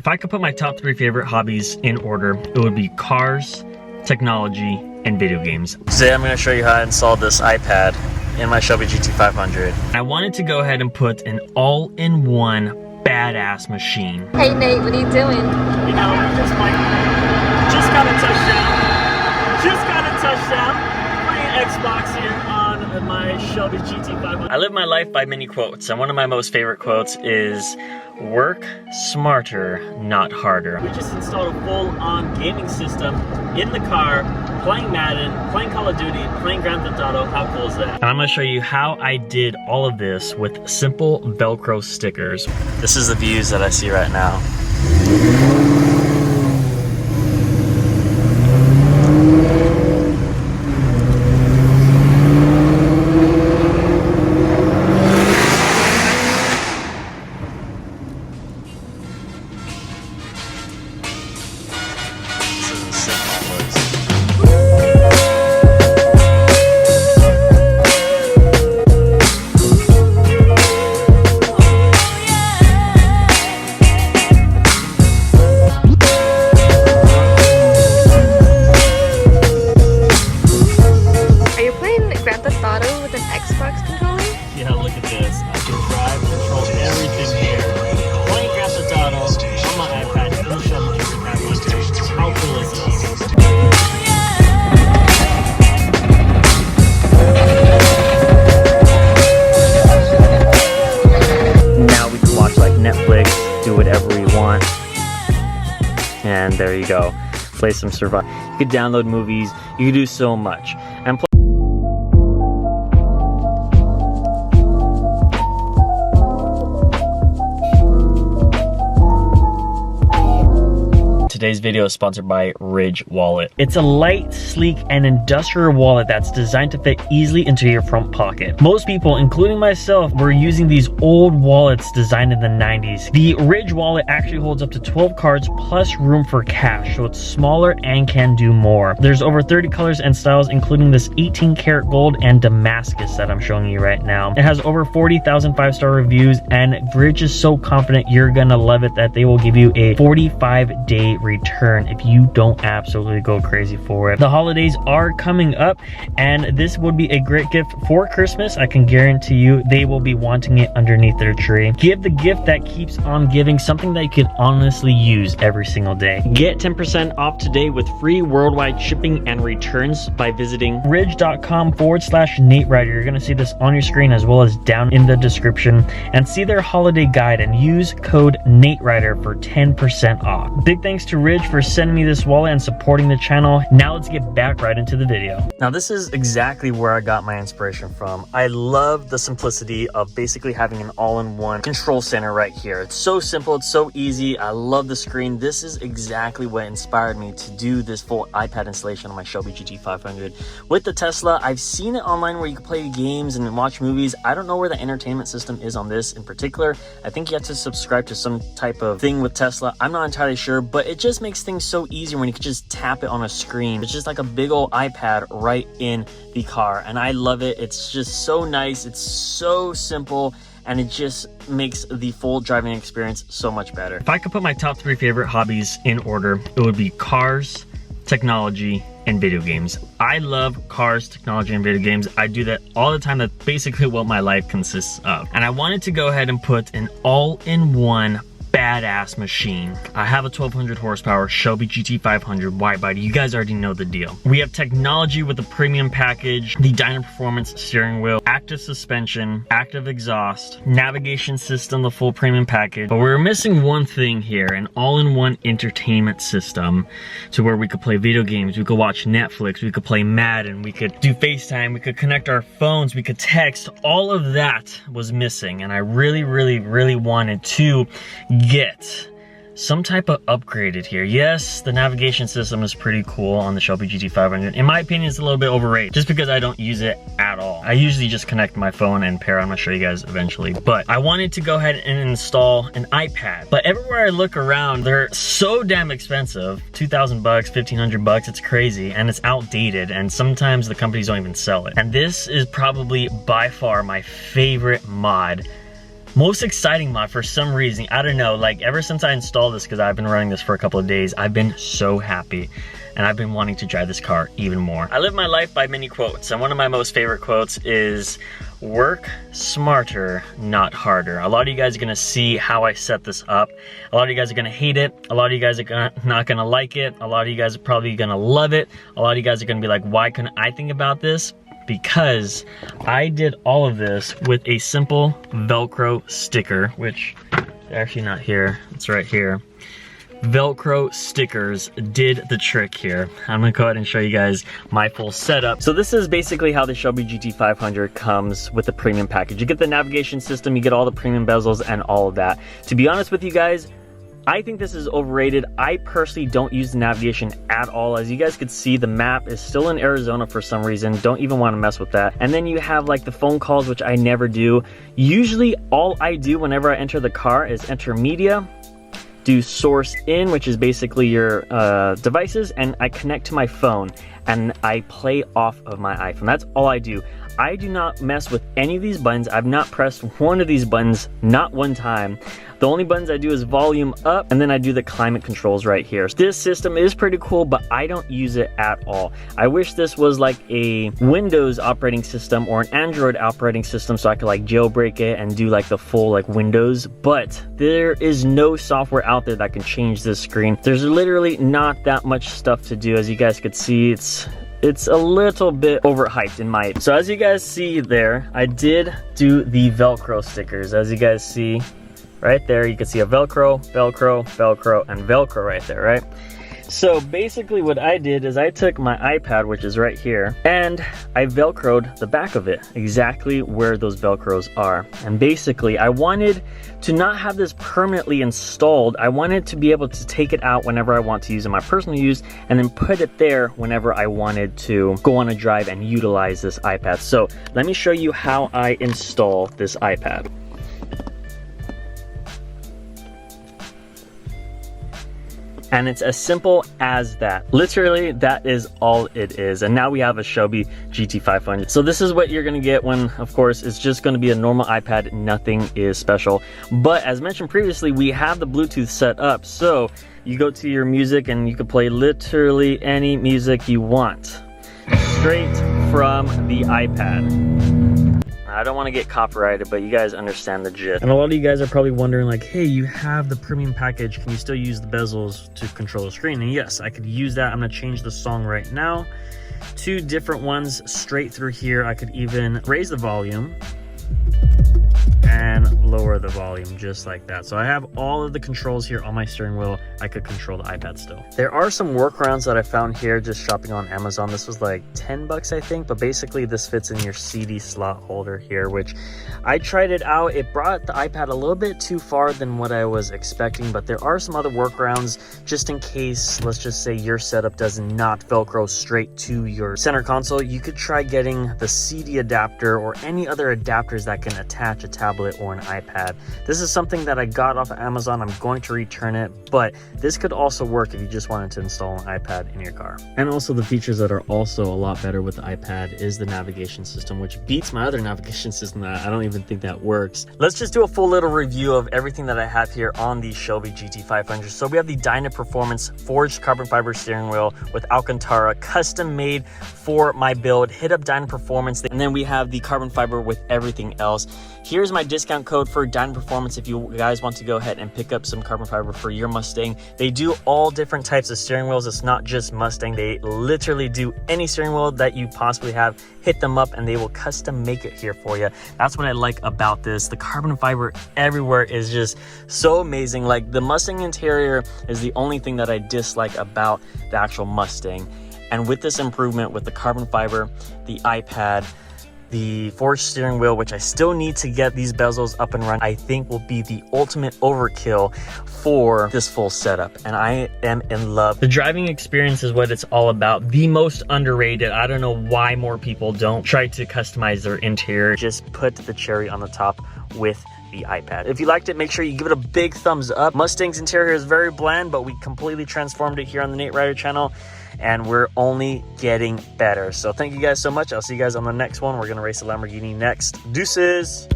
If I could put my top 3 favorite hobbies in order, it would be cars, technology, and video games. Today I'm going to show you how I installed this iPad in my Shelby GT500. I wanted to go ahead and put an all-in-one badass machine. Hey Nate, what are you doing? You know, just got a touchdown. Just got a touchdown. Playing Xbox here on my Shelby GT500. I live my life by many quotes, and one of my most favorite quotes is, "Work smarter, not harder." We just installed a full-on gaming system in the car, playing Madden, playing Call of Duty, playing Grand Theft Auto. How cool is that? And I'm gonna show you how I did all of this with simple Velcro stickers. This is the views that I see right now. Yeah, look at this. I can drive, control everything here. Playing Grand Theft Auto on my iPad in the Shelby GT500. How cool is this? Now we can watch like Netflix, do whatever we want. And there you go. Play some survival. You could download movies. You could do so much. And today's video is sponsored by Ridge Wallet. It's a light, sleek, and industrial wallet that's designed to fit easily into your front pocket. Most people, including myself, were using these old wallets designed in the 90s. The Ridge Wallet actually holds up to 12 cards plus room for cash, so it's smaller and can do more. There's over 30 colors and styles, including this 18 karat gold and Damascus that I'm showing you right now. It has over 40,000 5-star reviews, and Ridge is so confident you're gonna love it that they will give you a 45-day return if you don't absolutely go crazy for it. The holidays are coming up, and this would be a great gift for Christmas. I can guarantee you they will be wanting it underneath their tree. Give the gift that keeps on giving, something that you can honestly use every single day. Get 10% off today with free worldwide shipping and returns by visiting ridge.com/NateRider. You're gonna see this on your screen as well as down in the description, and see their holiday guide and use code NateRider for 10% off. Big thanks to Ridge for sending me this wallet and supporting the channel. Now let's get back right into the video. Now this is exactly where I got my inspiration from. I love the simplicity of basically having an all-in-one control center right here. It's so simple, it's so easy. I love the screen. This is exactly what inspired me to do this full iPad installation on my Shelby GT500. With the Tesla, I've seen it online where you can play games and watch movies. I don't know where the entertainment system is on this in particular. I think you have to subscribe to some type of thing with Tesla. I'm not entirely sure, but it just makes things so easy when you can just tap it on a screen. It's just like a big old iPad right in the car, and I love it. It's just so nice. It's so simple, and it just makes the full driving experience so much better. If I could put my top 3 favorite hobbies in order, it would be cars, technology, and video games. I love cars, technology, and video games. I do that all the time. That's basically what my life consists of. And I wanted to go ahead and put an all-in-one badass machine. I have a 1200 horsepower Shelby GT500 wide body. You guys already know the deal. We have technology with the premium package, the Dyna Performance steering wheel, active suspension, active exhaust, navigation system, the full premium package. But we're missing one thing here, an all-in-one entertainment system to where we could play video games, we could watch Netflix, we could play Madden, we could do FaceTime, we could connect our phones, we could text. All of that was missing, and I really wanted to get some type of upgraded here. Yes, the navigation system is pretty cool on the Shelby GT500. In my opinion, it's a little bit overrated just because I don't use it at all. I usually just connect my phone and pair. I'm gonna show you guys eventually, but I wanted to go ahead and install an iPad. But everywhere I look around, they're so damn expensive. 2,000 bucks, 1,500 bucks. It's crazy, and it's outdated, and sometimes the companies don't even sell it. And this is probably by far my favorite mod Most exciting mod for some reason, I don't know, like ever since I installed this, because I've been running this for a couple of days, I've been so happy and I've been wanting to drive this car even more. I live my life by many quotes, and one of my most favorite quotes is, work smarter, not harder. A lot of you guys are gonna see how I set this up. A lot of you guys are gonna hate it. A lot of you guys are not gonna like it. A lot of you guys are probably gonna love it. A lot of you guys are gonna be like, why couldn't I think about this? Because I did all of this with a simple Velcro sticker, which they're actually not here, it's right here. Velcro stickers did the trick here. I'm gonna go ahead and show you guys my full setup. So this is basically how the Shelby GT500 comes with the premium package. You get the navigation system, you get all the premium bezels and all of that. To be honest with you guys, I think this is overrated. I personally don't use the navigation at all. As you guys could see, the map is still in Arizona for some reason. Don't even want to mess with that. And then you have like the phone calls, which I never do. Usually all I do whenever I enter the car is enter media, do source in, which is basically your devices, and I connect to my phone and I play off of my iPhone. That's all I do. I do not mess with any of these buttons. I've not pressed one of these buttons, not one time. The only buttons I do is volume up, and then I do the climate controls right here. This system is pretty cool, but I don't use it at all. I wish this was like a Windows operating system or an Android operating system so I could like jailbreak it and do like the full like Windows, but there is no software out there that can change this screen. There's literally not that much stuff to do. As you guys could see, it's a little bit overhyped in my. So as you guys see there, I did do the Velcro stickers. As you guys see right there, you can see a Velcro, Velcro, Velcro, and Velcro right there, right? So basically what I did is I took my iPad, which is right here, and I Velcroed the back of it, exactly where those Velcros are. And basically I wanted to not have this permanently installed. I wanted to be able to take it out whenever I want to use it in my personal use, and then put it there whenever I wanted to go on a drive and utilize this iPad. So let me show you how I install this iPad. And it's as simple as that. Literally, that is all it is. And now we have a Shelby GT500. So this is what you're gonna get when, of course, it's just gonna be a normal iPad. Nothing is special. But as mentioned previously, we have the Bluetooth set up. So you go to your music and you can play literally any music you want straight from the iPad. I don't want to get copyrighted, but you guys understand the gist. And a lot of you guys are probably wondering like, hey, you have the premium package, can you still use the bezels to control the screen? And yes, I could use that. I'm gonna change the song right now. 2 different ones straight through here. I could even raise the volume and lower the volume just like that. So I have all of the controls here on my steering wheel. I could control the iPad still. There are some workarounds that I found here just shopping on Amazon. This was like 10 bucks, I think, but basically this fits in your CD slot holder here, which I tried it out. It brought the iPad a little bit too far than what I was expecting, but there are some other workarounds just in case, let's just say your setup does not Velcro straight to your center console. You could try getting the CD adapter or any other adapters that can attach a tablet or an iPad. This is something that I got off of Amazon. I'm going to return it, but this could also work if you just wanted to install an iPad in your car. And also the features that are also a lot better with the iPad is the navigation system, which beats my other navigation system that I don't even think that works. Let's just do a full little review of everything that I have here on the Shelby GT500. So we have the Dyna Performance forged carbon fiber steering wheel with Alcantara, custom made for my build. Hit up Dyna Performance, and then we have the carbon fiber with everything else. Here's my discount code for Dyna Performance if you guys want to go ahead and pick up some carbon fiber for your Mustang. They do all different types of steering wheels. It's not just Mustang. They literally do any steering wheel that you possibly have. Hit them up and they will custom make it here for you. That's what I like about this. The carbon fiber everywhere is just so amazing. Like the Mustang interior is the only thing that I dislike about the actual Mustang. And with this improvement, with the carbon fiber, the iPad, the forged steering wheel, which I still need to get these bezels up and running, I think will be the ultimate overkill for this full setup. And I am in love. The driving experience is what it's all about. The most underrated. I don't know why more people don't try to customize their interior. Just put the cherry on the top with the iPad. If you liked it, make sure you give it a big thumbs up. Mustang's interior is very bland, but we completely transformed it here on the Nate Ryder channel, and we're only getting better. So thank you guys so much. I'll see you guys on the next one. We're gonna race a Lamborghini next. Deuces.